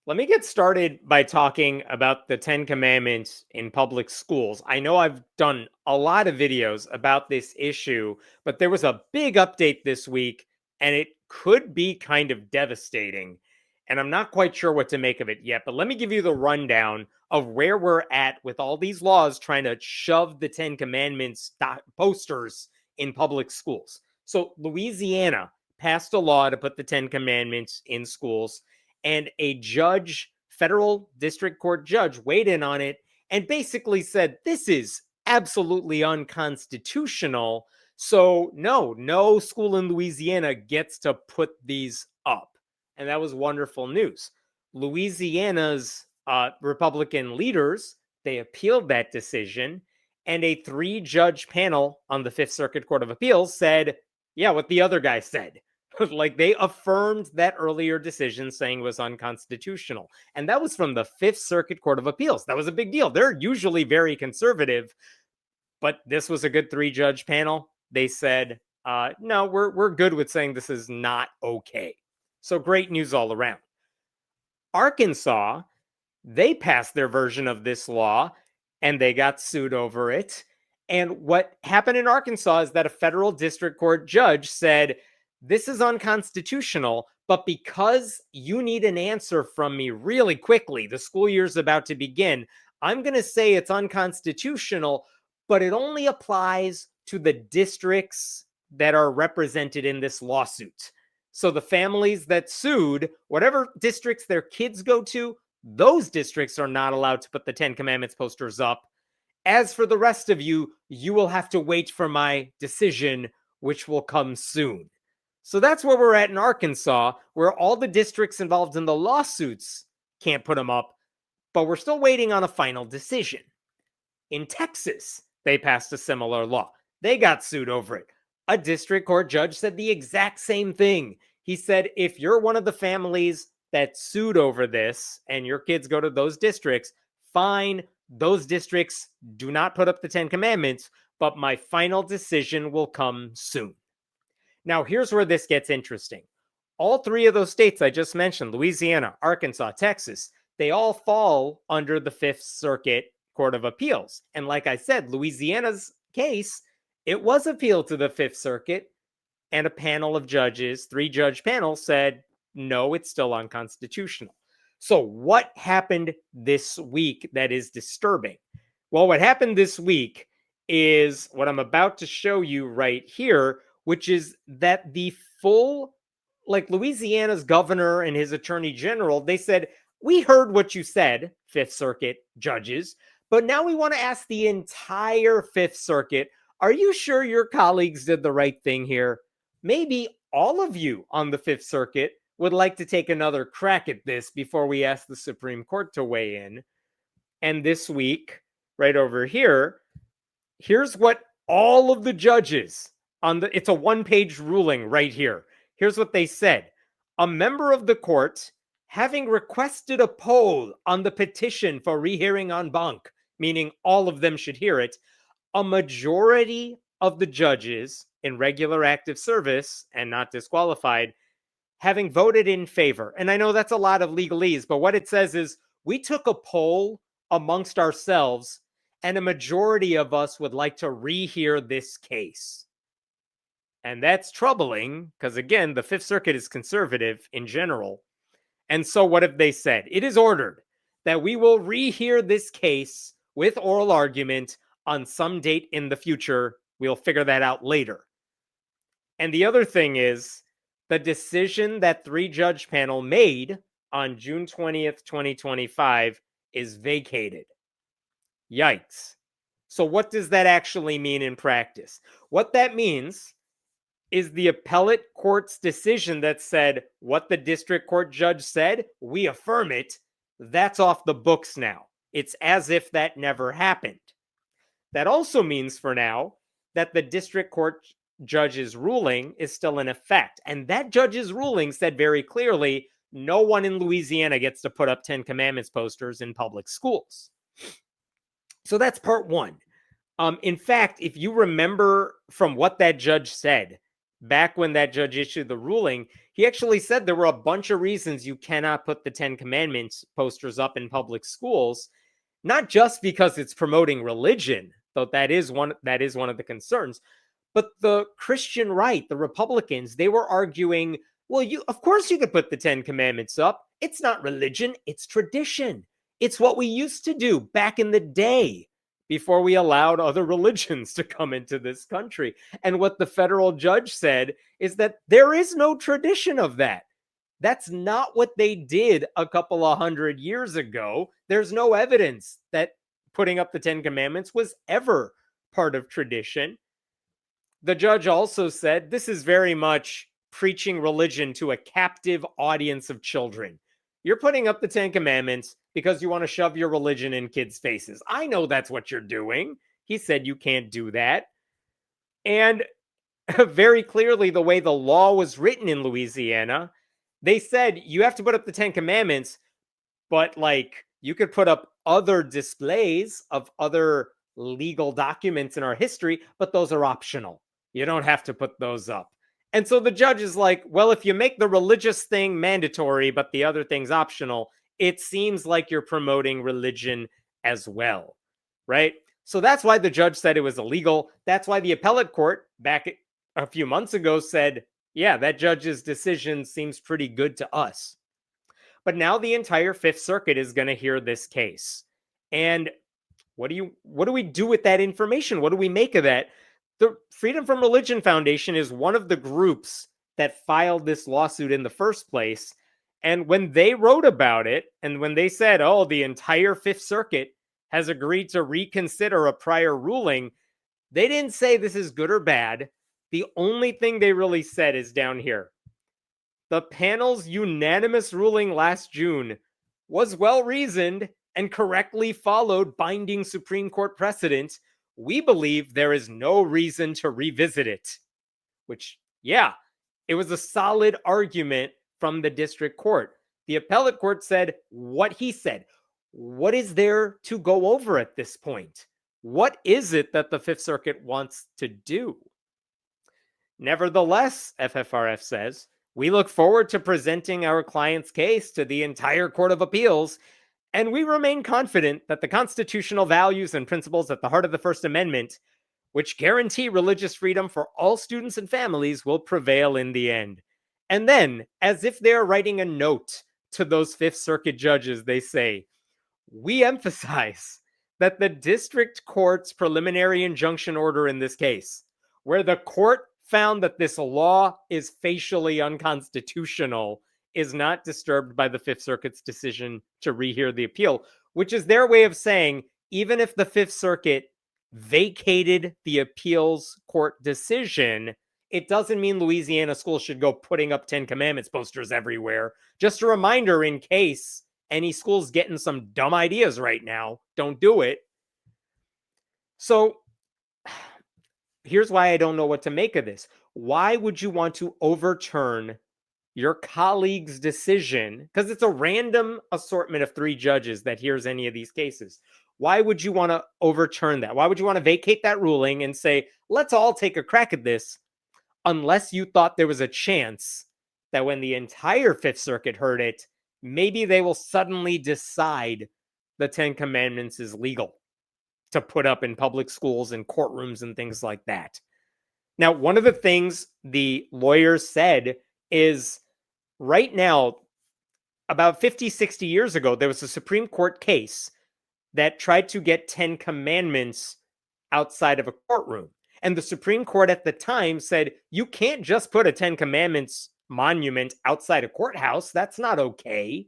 Let me get started by talking about the Ten Commandments in public schools. I know I've done a lot of videos about this issue, but there was a big update this week, and it could be kind of devastating. And I'm not quite sure what to make of it yet, but let me give you the rundown of where we're at with all these laws trying to shove the Ten Commandments posters in public schools. So, Louisiana passed a law to put the Ten Commandments in schools, and a judge, federal district court judge, weighed in on it and basically said, this is absolutely unconstitutional. So, no school in Louisiana gets to put these up. And that was wonderful news. Louisiana's Republican leaders, they appealed that decision, and a 3-judge panel on the Fifth Circuit Court of Appeals said, yeah, what the other guy said. Like, they affirmed that earlier decision saying was unconstitutional. And that was from the Fifth Circuit Court of Appeals. That was a big deal. They're usually very conservative, but this was a good 3-judge panel. They said, no, we're good with saying this is not okay. So great news all around. Arkansas, they passed their version of this law and they got sued over it. And what happened in Arkansas is that a federal district court judge said, this is unconstitutional, but because you need an answer from me really quickly, the school year's about to begin, I'm going to say it's unconstitutional, but it only applies to the districts that are represented in this lawsuit. So the families that sued, whatever districts their kids go to, those districts are not allowed to put the Ten Commandments posters up. As for the rest of you, you will have to wait for my decision, which will come soon. So that's where we're at in Arkansas, where all the districts involved in the lawsuits can't put them up, but we're still waiting on a final decision. In Texas, they passed a similar law. They got sued over it. A district court judge said the exact same thing. He said, if you're one of the families that sued over this and your kids go to those districts, fine, those districts do not put up the Ten Commandments, but my final decision will come soon. Now, here's where this gets interesting. All 3 of those states I just mentioned, Louisiana, Arkansas, Texas, they all fall under the Fifth Circuit Court of Appeals. And like I said, Louisiana's case, it was appealed to the Fifth Circuit, and a panel of judges, 3-judge panel, said, no, it's still unconstitutional. So what happened this week that is disturbing? Well, what happened this week is what I'm about to show you right here, which is that the full, like, Louisiana's governor and his attorney general, they said, we heard what you said, Fifth Circuit judges, but now we want to ask the entire Fifth Circuit, are you sure your colleagues did the right thing here? Maybe all of you on the Fifth Circuit would like to take another crack at this before we ask the Supreme Court to weigh in. And this week, right over here, here's what all of the judges it's a 1-page ruling right here. Here's what they said. A member of the court, having requested a poll on the petition for rehearing en banc, meaning all of them should hear it, a majority of the judges in regular active service and not disqualified, having voted in favor. And I know that's a lot of legalese, but what it says is we took a poll amongst ourselves and a majority of us would like to rehear this case. And that's troubling because, again, the Fifth Circuit is conservative in general. And so what have they said? It is ordered that we will rehear this case with oral argument on some date in the future. We'll figure that out later. And the other thing is the decision that 3-judge panel made on June 20th, 2025 is vacated. Yikes. So what does that actually mean in practice? What that means is the appellate court's decision that said what the district court judge said, we affirm it, that's off the books now. It's as if that never happened. That also means for now that the district court judge's ruling is still in effect. And that judge's ruling said very clearly, no one in Louisiana gets to put up 10 Commandments posters in public schools. So that's part one. In fact, if you remember from what that judge said, back when that judge issued the ruling, He actually said there were a bunch of reasons you cannot put the Ten Commandments posters up in public schools, not just because it's promoting religion, though that is one of the concerns, but the Christian right, the Republicans, they were arguing, well, you of course you could put the 10 commandments up. It's not religion, it's tradition. It's what we used to do back in the day before we allowed other religions to come into this country. And what the federal judge said is that there is no tradition of that. That's not what they did a couple of hundred years ago. There's no evidence that putting up the 10 commandments was ever part of tradition. The judge also said this is very much preaching religion to a captive audience of children. You're putting up the 10 commandments because you want to shove your religion in kids' faces. I know that's what you're doing. He said you can't do that. And very clearly, the way the law was written in Louisiana, they said you have to put up the 10 commandments, but like you could put up other displays of other legal documents in our history, but those are optional. You don't have to put those up. And so the judge is like, well, if you make the religious thing mandatory, but the other thing's optional, it seems like you're promoting religion as well, right? So that's why the judge said it was illegal. That's why the appellate court back a few months ago said, yeah, that judge's decision seems pretty good to us. But now the entire Fifth Circuit is going to hear this case. And what do we do with that information? What do we make of that? The Freedom from Religion Foundation is one of the groups that filed this lawsuit in the first place. And when they wrote about it, and when they said, oh, the entire Fifth Circuit has agreed to reconsider a prior ruling, they didn't say this is good or bad. The only thing they really said is down here. The panel's unanimous ruling last June was well-reasoned and correctly followed binding Supreme Court precedent. We believe there is no reason to revisit it. Which, yeah, it was a solid argument from the district court. The appellate court said what he said. What is there to go over at this point? What is it that the Fifth Circuit wants to do? Nevertheless, FFRF says, we look forward to presenting our client's case to the entire Court of Appeals, and we remain confident that the constitutional values and principles at the heart of the First Amendment, which guarantee religious freedom for all students and families, will prevail in the end. And then, as if they're writing a note to those Fifth Circuit judges, they say, we emphasize that the district court's preliminary injunction order in this case, where the court found that this law is facially unconstitutional, is not disturbed by the Fifth Circuit's decision to rehear the appeal, which is their way of saying, even if the Fifth Circuit vacated the appeals court decision, it doesn't mean Louisiana schools should go putting up 10 Commandments posters everywhere. Just a reminder, in case any school's getting some dumb ideas right now, don't do it. So here's why I don't know what to make of this. Why would you want to overturn your colleague's decision? Because it's a random assortment of 3 judges that hears any of these cases. Why would you want to overturn that? Why would you want to vacate that ruling and say, let's all take a crack at this, unless you thought there was a chance that when the entire Fifth Circuit heard it, maybe they will suddenly decide the 10 Commandments is legal to put up in public schools and courtrooms and things like that. Now, one of the things the lawyers said is right now, about 50, 60 years ago, there was a Supreme Court case that tried to get 10 commandments outside of a courtroom. And the Supreme Court at the time said, you can't just put a 10 commandments monument outside a courthouse. That's not okay.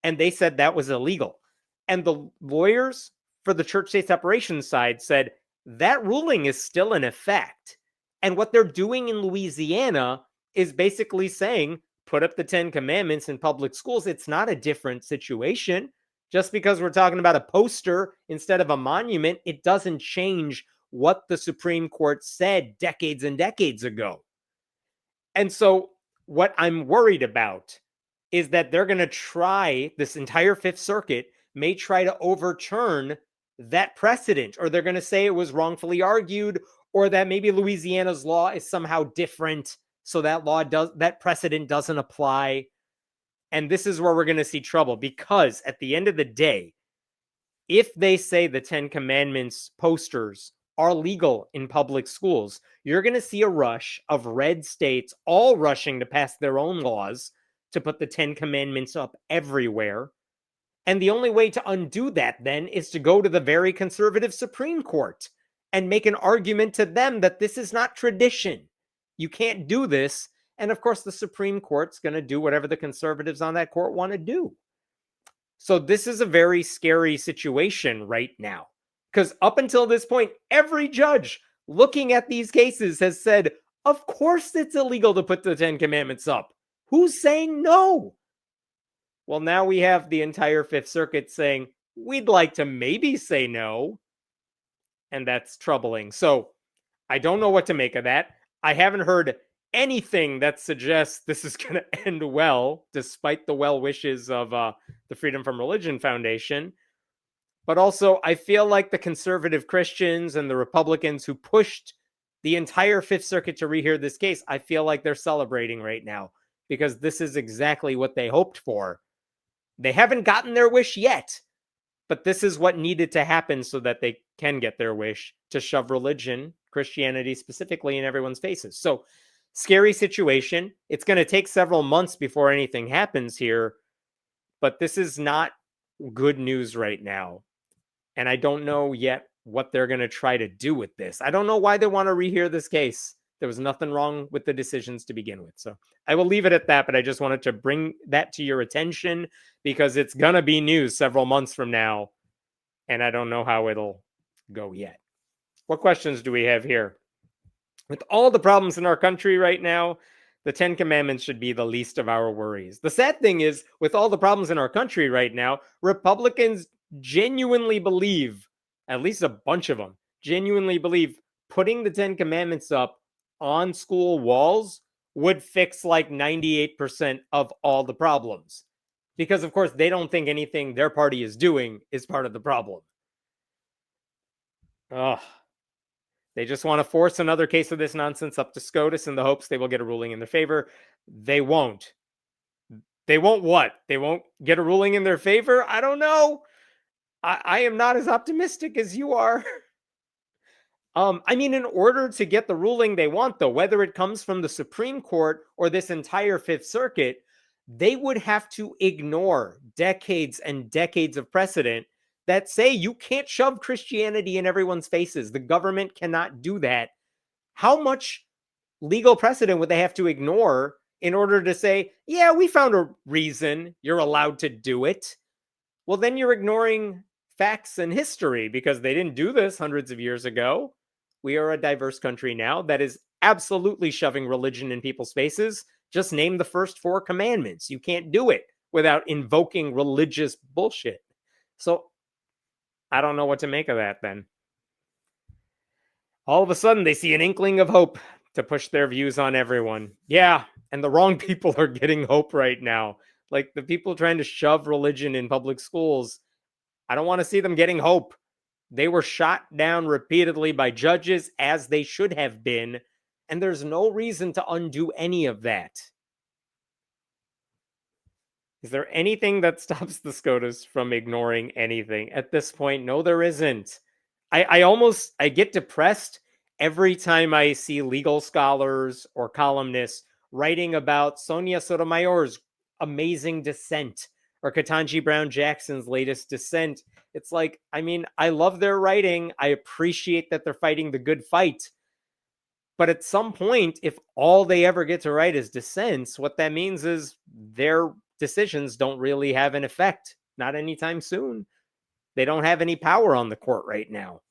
And they said that was illegal. And the lawyers for the church-state separation side said, that ruling is still in effect. And what they're doing in Louisiana is basically saying, put up the 10 commandments in public schools. It's not a different situation. Just because we're talking about a poster instead of a monument, it doesn't change what the Supreme Court said decades and decades ago. And so what I'm worried about is that they're going to try, this entire Fifth Circuit may try to overturn that precedent, or they're going to say it was wrongfully argued, or that maybe Louisiana's law is somehow different so that precedent doesn't apply. And this is where we're going to see trouble, because at the end of the day, if they say the 10 Commandments posters are legal in public schools, you're going to see a rush of red states all rushing to pass their own laws to put the 10 Commandments up everywhere. And the only way to undo that then is to go to the very conservative Supreme Court and make an argument to them that this is not tradition. You can't do this. And of course, the Supreme Court's going to do whatever the conservatives on that court want to do. So this is a very scary situation right now, because up until this point, every judge looking at these cases has said, of course it's illegal to put the 10 Commandments up. Who's saying no? Well, now we have the entire Fifth Circuit saying, we'd like to maybe say no. And that's troubling. So I don't know what to make of that. I haven't heard anything that suggests this is going to end well, despite the well wishes of the Freedom from Religion Foundation. But also, I feel like the conservative Christians and the Republicans who pushed the entire Fifth Circuit to rehear this case, I feel like they're celebrating right now, because this is exactly what they hoped for. They haven't gotten their wish yet, but this is what needed to happen so that they can get their wish to shove religion, Christianity specifically, in everyone's faces. So, scary situation. It's going to take several months before anything happens here, but this is not good news right now. And I don't know yet what they're going to try to do with this. I don't know why they want to rehear this case. There was nothing wrong with the decisions to begin with. So I will leave it at that, but I just wanted to bring that to your attention, because it's going to be news several months from now, and I don't know how it'll go yet. What questions do we have here? With all the problems in our country right now, the 10 Commandments should be the least of our worries. The sad thing is, with all the problems in our country right now, Republicans genuinely believe, at least a bunch of them, genuinely believe putting the 10 Commandments up on school walls would fix like 98% of all the problems. Because, of course, they don't think anything their party is doing is part of the problem. Ugh. They just want to force another case of this nonsense up to SCOTUS in the hopes they will get a ruling in their favor. They won't. They won't what? They won't get a ruling in their favor? I don't know. I am not as optimistic as you are. I mean, in order to get the ruling they want, though, whether it comes from the Supreme Court or this entire Fifth Circuit, they would have to ignore decades and decades of precedent that say you can't shove Christianity in everyone's faces. The government cannot do that. How much legal precedent would they have to ignore in order to say, yeah, we found a reason you're allowed to do it? Well, then you're ignoring facts and history, because they didn't do this hundreds of years ago. We are a diverse country now that is absolutely shoving religion in people's faces. Just name the first 4 commandments. You can't do it without invoking religious bullshit. So I don't know what to make of that then. All of a sudden, they see an inkling of hope to push their views on everyone. Yeah, and the wrong people are getting hope right now. Like the people trying to shove religion in public schools, I don't want to see them getting hope. They were shot down repeatedly by judges, as they should have been, and there's no reason to undo any of that. Is there anything that stops the SCOTUS from ignoring anything? At this point, no, there isn't. I get depressed every time I see legal scholars or columnists writing about Sonia Sotomayor's amazing dissent or Ketanji Brown Jackson's latest dissent. It's like, I mean, I love their writing. I appreciate that they're fighting the good fight. But at some point, if all they ever get to write is dissents, what that means is their decisions don't really have an effect. Not anytime soon. They don't have any power on the court right now.